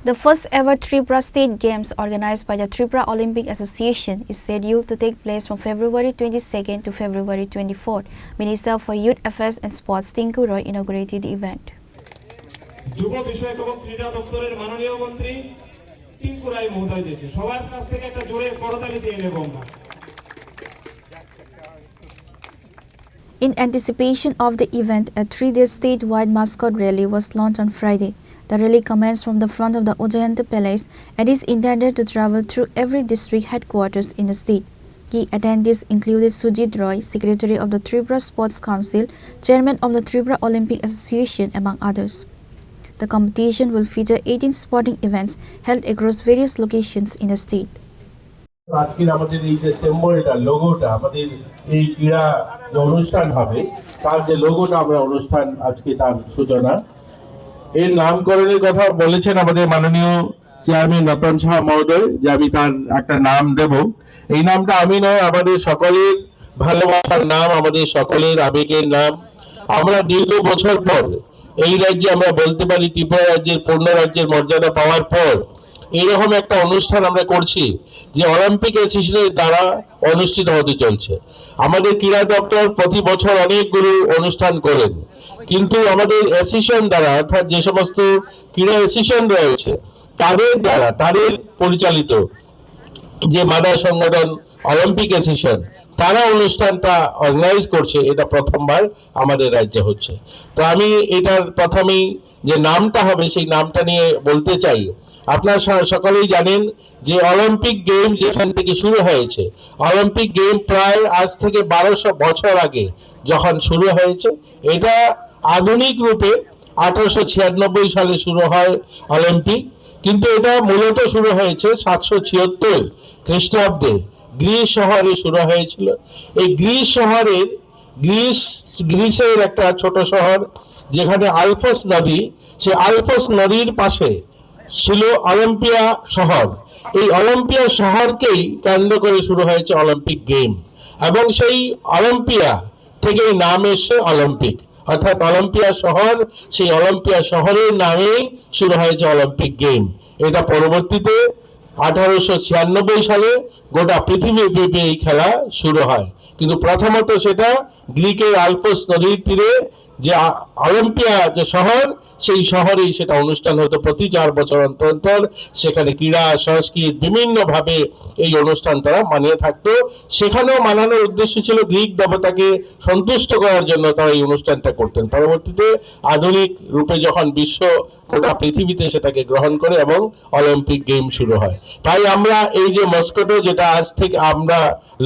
The first ever Tripura State Games organized by the Tripura Olympic Association is scheduled to take place from February 22nd to February 24th. Minister for Youth Affairs and Sports Tinku Roy inaugurated the event. যুব বিষয়ক এবং ক্রীড়া দপ্তরের মাননীয় মন্ত্রী টিঙ্কু রায় মহোদয়কে সবার কাছ থেকে একটা জোরে করতালি দিয়ে নেব আমরা। In anticipation of the event, a 3-day statewide mascot rally was launched on Friday. The rally commenced from the front of the Ojayanta Palace and is intended to travel through every district headquarters in the state. Key attendees included Sujit Roy, Secretary of the Tripura Sports Council, Chairman of the Tripura Olympic Association, among others. The competition will feature 18 sporting events held across various locations in the state. আজকের আমাদের এই যে সিম্বলটা লোগোটা আমাদের এই ক্রীড়া যে অনুষ্ঠান হবে তার যে লোগোটা আমরা অনুষ্ঠান আজকে তার সূচনা এর নামকরণের কথা বলেছেন আমাদের মাননীয় চেয়ারম্যান রতন সাহা মহোদয় যে আমি তার একটা নাম দেব। এই নামটা আমি নয়, আমাদের সকলের ভালোবাসার নাম, আমাদের সকলের আবেগের নাম। আমরা দীর্ঘ বছর পর এই রাজ্যে আমরা বলতে পারি ত্রিপুরা রাজ্যের পূর্ণ রাজ্যের মর্যাদা পাওয়ার পর এইরকম একটা অনুষ্ঠান আমরা করছি যে অলিম্পিক অ্যাসোসিয়েশনের দ্বারা অনুষ্ঠিত হতে চলছে। আমাদের ক্রীড়া দপ্তর প্রতি বছর অনেকগুলো অনুষ্ঠান করেন, কিন্তু আমাদের অ্যাসোসিয়েশন দ্বারা অর্থাৎ যে সমস্ত ক্রীড়া অ্যাসোসিয়েশন রয়েছে তাদের দ্বারা তাদের পরিচালিত যে মাদার সংগঠন অলিম্পিক অ্যাসোসিয়েশন তারা অনুষ্ঠানটা অর্গানাইজ করছে, এটা প্রথমবার আমাদের রাজ্যে হচ্ছে। তো আমি এটার প্রথমেই যে নামটা হবে সেই নামটা নিয়ে বলতে চাই। আপনারা সকলেই জানেন যে অলিম্পিক গেম যেখান থেকে শুরু হয়েছে, অলিম্পিক গেম প্রায় আজ থেকে 1200 বছর আগে যখন শুরু হয়েছে, এটা আধুনিক রূপে 1896 সালে শুরু হয় অলিম্পিক, কিন্তু এটা মূলত শুরু হয়েছে 776 খ্রিস্টাব্দে গ্রিস শহরে শুরু হয়েছিল। এই গ্রিসের একটা ছোট শহর যেখানে আলফস নদী, সেই আলফস নদীর পাশে ছিল অলিম্পিয়া শহর। এই অলিম্পিয়া শহরকেই কেন্দ্র করে শুরু হয়েছে অলিম্পিক গেম, এবং সেই অলিম্পিয়া থেকেই নাম এসছে অলিম্পিক, অর্থাৎ অলিম্পিয়া শহর, সেই অলিম্পিয়া শহরের নামেই শুরু হয়েছে অলিম্পিক গেম। এটা পরবর্তীতে 1896 সালে গোটা পৃথিবীব্যাপী এই খেলা শুরু হয়, কিন্তু প্রথমত সেটা গ্রিকের আলফস নদীর তীরে যে অলিম্পিয়া যে শহর, সেই শহরেই সেটা অনুষ্ঠান হতো প্রতি 4 বছর অন্তর অন্তর। সেখানে ক্রীড়া সংস্কৃতি বিভিন্নভাবে এই অনুষ্ঠান তারা মানিয়ে থাকতো। সেখানেও মানানোর উদ্দেশ্য ছিল গ্রিক দেবতাকে সন্তুষ্ট করার জন্য তারা এই অনুষ্ঠানটা করতেন। পরবর্তীতে আধুনিক রূপে যখন বিশ্ব গোটা পৃথিবীতে সেটাকে গ্রহণ করে এবং অলিম্পিক গেম শুরু হয়, তাই আমরা এই যে মস্কোটো যেটা আজ থেকে আমরা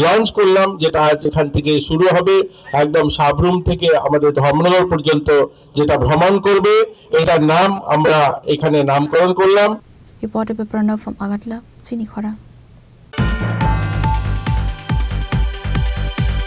লঞ্চ করলাম, যেটা আজ এখান থেকে শুরু হবে একদম সাবরুম থেকে আমাদের ধর্মনগর পর্যন্ত যেটা ভ্রমণ করবে, এটার নাম আমরা এখানে নামকরণ করলাম। Reported by Pranav from Agatla, Chini Khora.